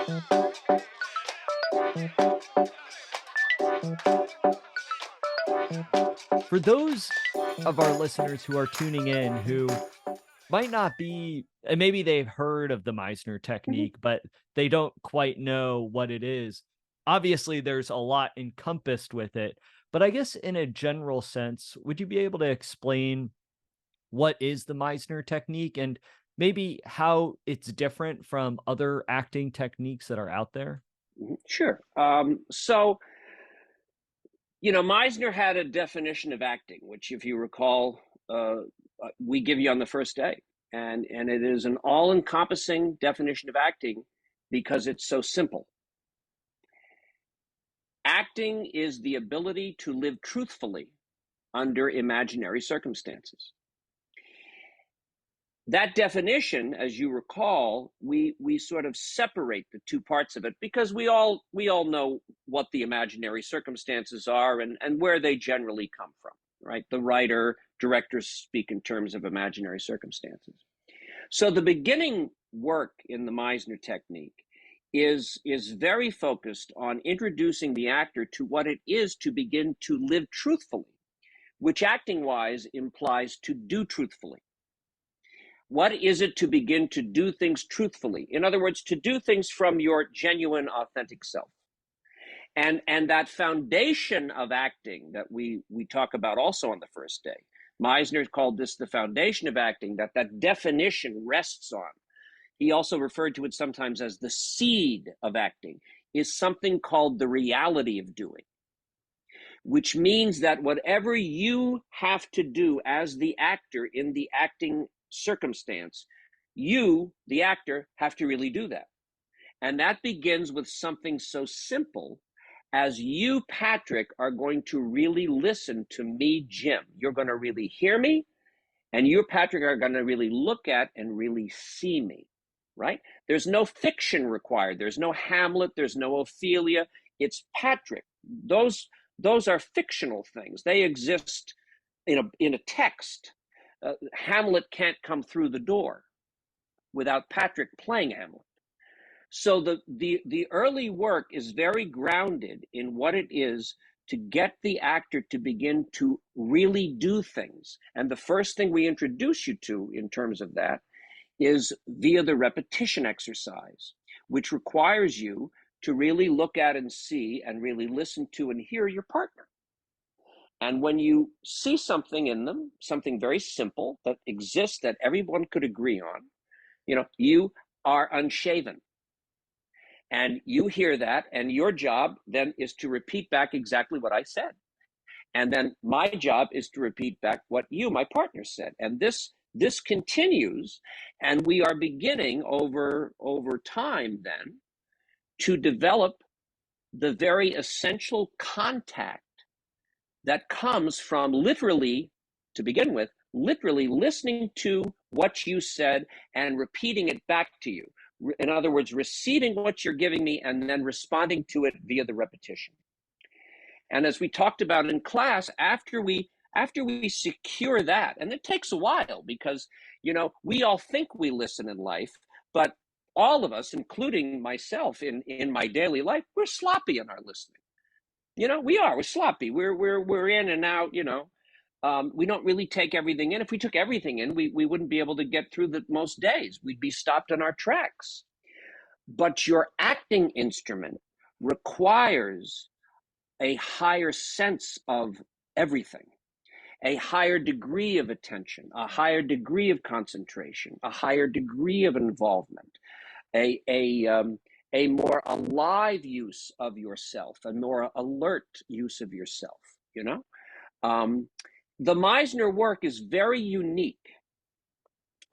For those of our listeners who are tuning in who might not be, and maybe they've heard of the Meisner Mhm. technique, but they don't quite know what it is. Obviously, there's a lot encompassed with it, but I guess in a general sense, would you be able to explain what is the Meisner technique and maybe how it's different from other acting techniques that are out there? Sure. Meisner had a definition of acting, which, if you recall, we give you on the first day, and it is an all-encompassing definition of acting because it's so simple. Acting is the ability to live truthfully under imaginary circumstances. That definition, as you recall, we sort of separate the two parts of it because we all know what the imaginary circumstances are and where they generally come from, right? The writer, directors speak in terms of imaginary circumstances. So the beginning work in the Meisner technique is very focused on introducing the actor to what it is to begin to live truthfully, which acting wise implies to do truthfully. What is it to begin to do things truthfully? In other words, to do things from your genuine, authentic self. And that foundation of acting that we talk about also on the first day, Meisner called this the foundation of acting, that definition rests on. He also referred to it sometimes as the seed of acting, is something called the reality of doing, which means that whatever you have to do as the actor in the acting circumstance, you, the actor, have to really do that. And that begins with something so simple as you, Patrick, are going to really listen to me, Jim. You're going to really hear me, and you, Patrick, are going to really look at and really see me, right? There's no fiction required. There's no Hamlet. There's no Ophelia. It's Patrick. Those are fictional things. They exist in a text. Hamlet can't come through the door without Patrick playing Hamlet. So the early work is very grounded in what it is to get the actor to begin to really do things. And the first thing we introduce you to in terms of that is via the repetition exercise, which requires you to really look at and see and really listen to and hear your partner. And when you see something in them, something very simple that exists that everyone could agree on, you are unshaven. And you hear that, and your job then is to repeat back exactly what I said. And then my job is to repeat back what you, my partner, said. And this continues, and we are beginning over time then to develop the very essential contact that comes from literally, to begin with, literally listening to what you said and repeating it back to you. In other words, receiving what you're giving me and then responding to it via the repetition. And as we talked about in class, after we secure that, and it takes a while because, we all think we listen in life, but all of us, including myself in my daily life, we're sloppy in our listening. We're sloppy. We're in and out, we don't really take everything in. If we took everything in, we wouldn't be able to get through the most days. We'd be stopped in our tracks. But your acting instrument requires a higher sense of everything, a higher degree of attention, a higher degree of concentration, a higher degree of involvement, a more alive use of yourself, a more alert use of yourself, The Meisner work is very unique,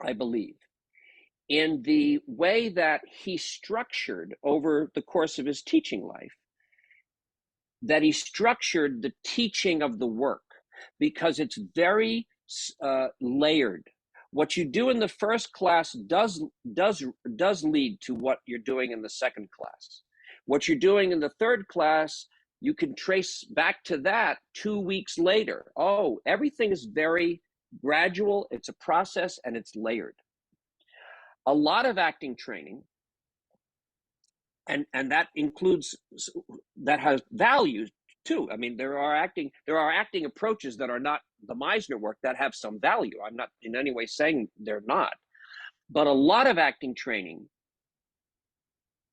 I believe, in the way that he structured over the course of his teaching life, that he structured the teaching of the work because it's very layered. What you do in the first class does lead to what you're doing in the second class. What you're doing in the third class, you can trace back to that 2 weeks later. Oh, everything is very gradual. It's a process and it's layered. A lot of acting training and that includes, that has value too. I mean, there are acting approaches that are not the Meisner work that have some value. I'm not in any way saying they're not, but a lot of acting training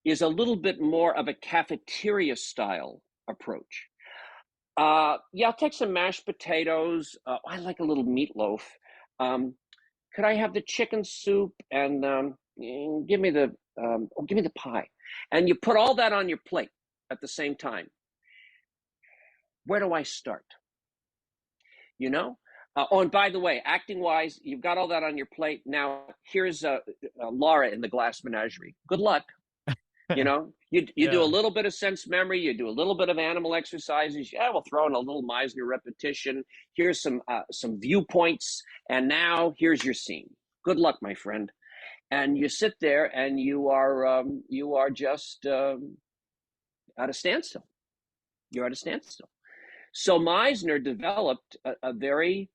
is a little bit more of a cafeteria style approach. Yeah, I'll take some mashed potatoes. I like a little meatloaf. Could I have the chicken soup, and give me the pie? And you put all that on your plate at the same time. Where do I start? You know? Oh, and by the way, acting wise, you've got all that on your plate. Now, here's Laura in the Glass Menagerie. Good luck. You know, you do a Yeah. little bit of sense memory, you do a little bit of animal exercises. Yeah, we'll throw in a little Meisner repetition. Here's some viewpoints, and now here's your scene. Good luck, my friend. And you sit there, and you are just at a standstill. You're at a standstill. So Meisner developed a very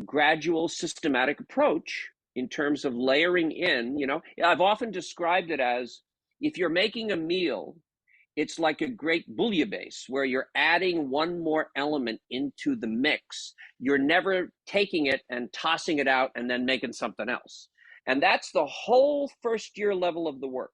gradual, systematic approach in terms of layering in. You know, I've often described it as, if you're making a meal, it's like a great bouillabaisse where you're adding one more element into the mix. You're never taking it and tossing it out and then making something else. And that's the whole first year level of the work.